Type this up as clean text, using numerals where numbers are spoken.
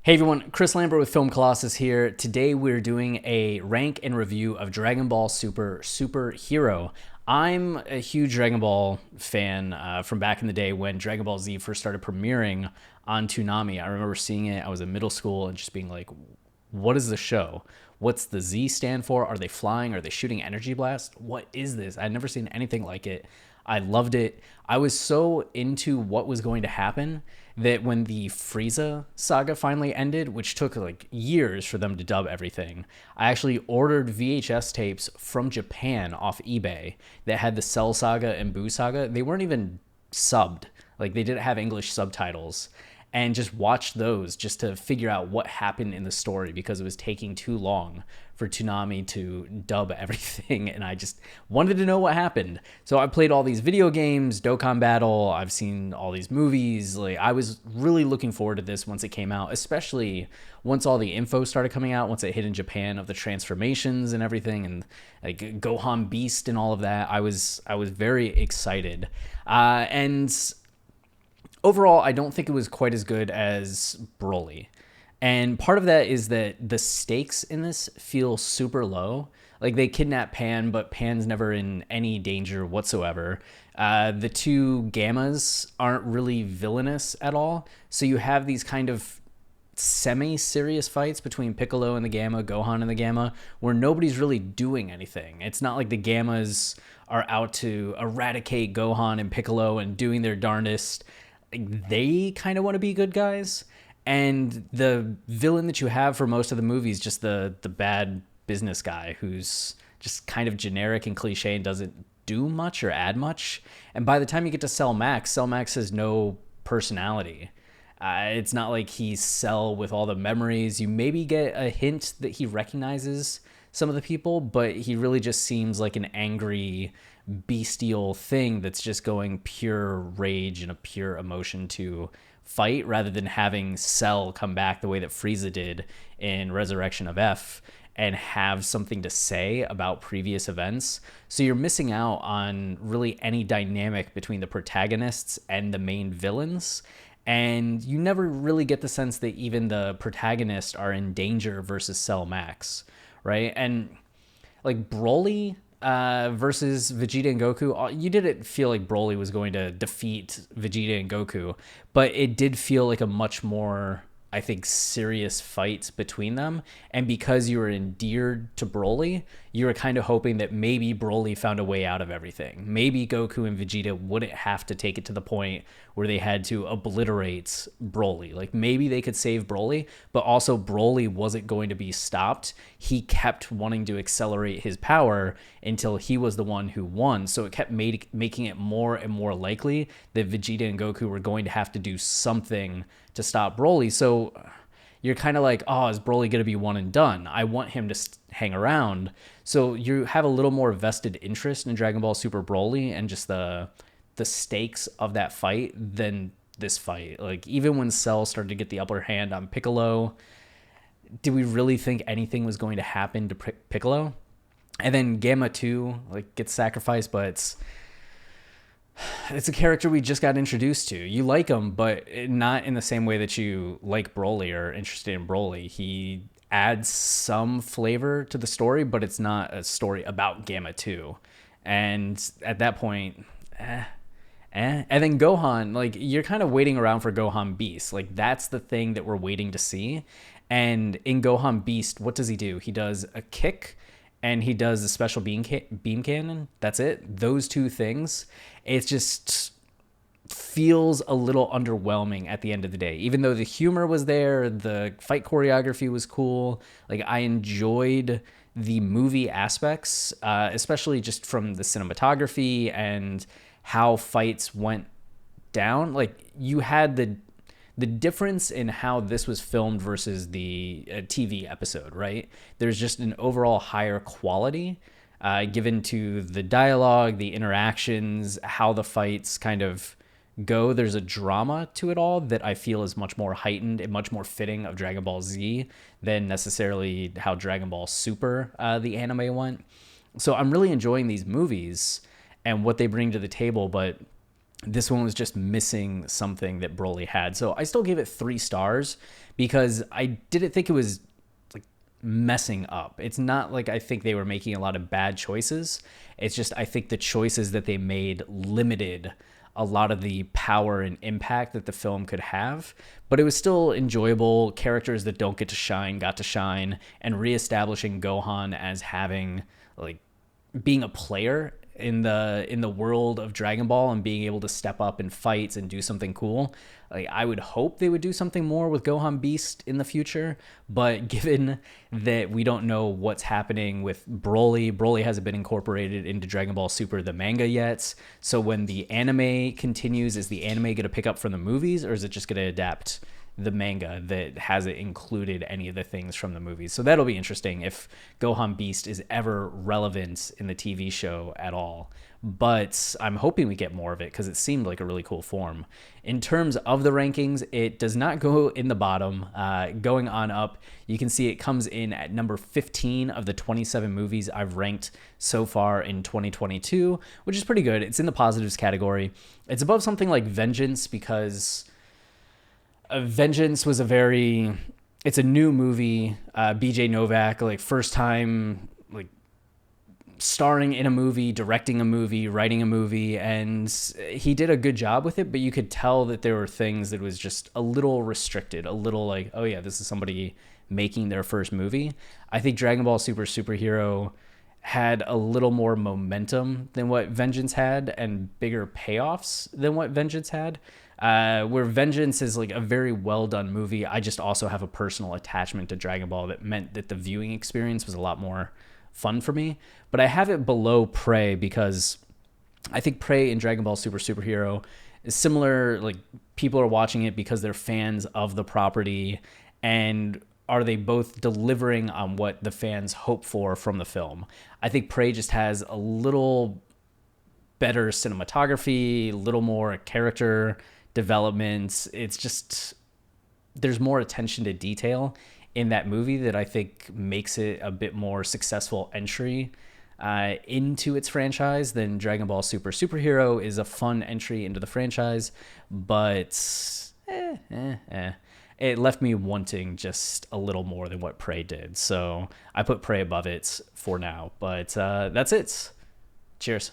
Hey everyone, Chris Lambert with Film Colossus here. Today we're doing a rank and review of Dragon Ball Super Hero. I'm a huge Dragon Ball fan from back in the day when Dragon Ball Z first started premiering on Toonami. I remember seeing it. I was in middle school and just being like, what is the show? What's the Z stand for? Are they flying? Are they shooting energy blast? What is this? I'd never seen anything like it. I loved it. I was so into what was going to happen that when the Frieza saga finally ended, which took like years for them to dub everything, I actually ordered VHS tapes from Japan off eBay that had the Cell Saga and Buu Saga. They weren't even subbed, like they didn't have English subtitles, and just watched those just to figure out what happened in the story because it was taking too long for Toonami to dub everything, and I just wanted to know what happened. So I played all these video games, Dokkan Battle, I've seen all these movies. Like I was really looking forward to this once it came out, especially once all the info started coming out, once it hit in Japan of the transformations and everything, and like Gohan Beast and all of that. I was very excited. And overall, I don't think it was quite as good as Broly. And part of that is that the stakes in this feel super low. Like they kidnap Pan, but Pan's never in any danger whatsoever. The two Gammas aren't really villainous at all. So you have these kind of semi-serious fights between Piccolo and the Gamma, Gohan and the Gamma, where nobody's really doing anything. It's not like the Gammas are out to eradicate Gohan and Piccolo and doing their darndest. They kind of want to be good guys, and the villain that you have for most of the movies, just the bad business guy who's just kind of generic and cliche and doesn't do much or add much. And by the time you get to Cell Max has no personality. It's not like he's Cell with all the memories. You maybe get a hint that he recognizes some of the people, but he really just seems like an angry bestial thing that's just going pure rage and a pure emotion to fight, rather than having Cell come back the way that Frieza did in Resurrection of F and have something to say about previous events. So you're missing out on really any dynamic between the protagonists and the main villains. And you never really get the sense that even the protagonists are in danger versus Cell Max, right? And like Broly versus Vegeta and Goku, you didn't feel like Broly was going to defeat Vegeta and Goku, but it did feel like a much more, I think, serious fight between them. And because you were endeared to Broly, you were kind of hoping that maybe Broly found a way out of everything. Maybe Goku and Vegeta wouldn't have to take it to the point where they had to obliterate Broly. Like maybe they could save Broly, but also Broly wasn't going to be stopped. He kept wanting to accelerate his power until he was the one who won. So it kept making it more and more likely that Vegeta and Goku were going to have to do something to stop Broly. So you're kind of like, oh, is Broly going to be one and done? I want him to hang around. So you have a little more vested interest in Dragon Ball Super Broly and just the stakes of that fight than this fight. Like even when Cell started to get the upper hand on Piccolo, did we really think anything was going to happen to Piccolo? And then Gamma 2 like gets sacrificed, but it's a character we just got introduced to. You like him, but not in the same way that you like Broly or interested in Broly. He adds some flavor to the story, but it's not a story about Gamma 2. And at that point, And then Gohan, like you're kind of waiting around for Gohan Beast. Like that's the thing that we're waiting to see. And in Gohan Beast, what does he do? He does a kick and he does a special beam cannon. That's it. Those two things. It just feels a little underwhelming at the end of the day. Even though the humor was there, the fight choreography was cool. Like I enjoyed the movie aspects, especially just from the cinematography and how fights went down. Like you had the difference in how this was filmed versus the TV episode, right? There's just an overall higher quality given to the dialogue, the interactions, how the fights kind of go. There's a drama to it all that I feel is much more heightened and much more fitting of Dragon Ball Z than necessarily how Dragon Ball Super, the anime, went. So I'm really enjoying these movies and what they bring to the table, but This one was just missing something that Broly had. So I still gave it 3 stars because I didn't think it was like messing up. It's not like I think they were making a lot of bad choices. It's just I think the choices that they made limited a lot of the power and impact that the film could have, but it was still enjoyable. Characters that don't get to shine got to shine, and reestablishing Gohan as having like being a player in the world of Dragon Ball and being able to step up in fights and do something cool. Like I would hope they would do something more with Gohan Beast in the future, but given that we don't know what's happening with Broly hasn't been incorporated into Dragon Ball Super the manga yet. So when the anime continues, is the anime going to pick up from the movies, or is it just going to adapt the manga that hasn't included any of the things from the movies? So that'll be interesting if Gohan Beast is ever relevant in the TV show at all. But I'm hoping we get more of it because it seemed like a really cool form. In terms of the rankings, it does not go in the bottom. Going on up, you can see it comes in at number 15 of the 27 movies I've ranked so far in 2022, which is pretty good. It's in the positives category. It's above something like Vengeance because Vengeance was it's a new movie. BJ Novak, like first time, like starring in a movie, directing a movie, writing a movie, and he did a good job with it, but you could tell that there were things that was just a little restricted, a little like, oh yeah, this is somebody making their first movie. I think Dragon Ball Super Superhero had a little more momentum than what Vengeance had and bigger payoffs than what Vengeance had. Where Vengeance is like a very well done movie, I just also have a personal attachment to Dragon Ball that meant that the viewing experience was a lot more fun for me. But I have it below Prey because I think Prey and Dragon Ball Super Superhero is similar. Like people are watching it because they're fans of the property, and are they both delivering on what the fans hope for from the film? I think Prey just has a little better cinematography, a little more character development. It's just there's more attention to detail in that movie that I think makes it a bit more successful entry into its franchise than Dragon Ball Super. Superhero is a fun entry into the franchise, but it left me wanting just a little more than what Prey did. So I put Prey above it for now, but that's it. Cheers.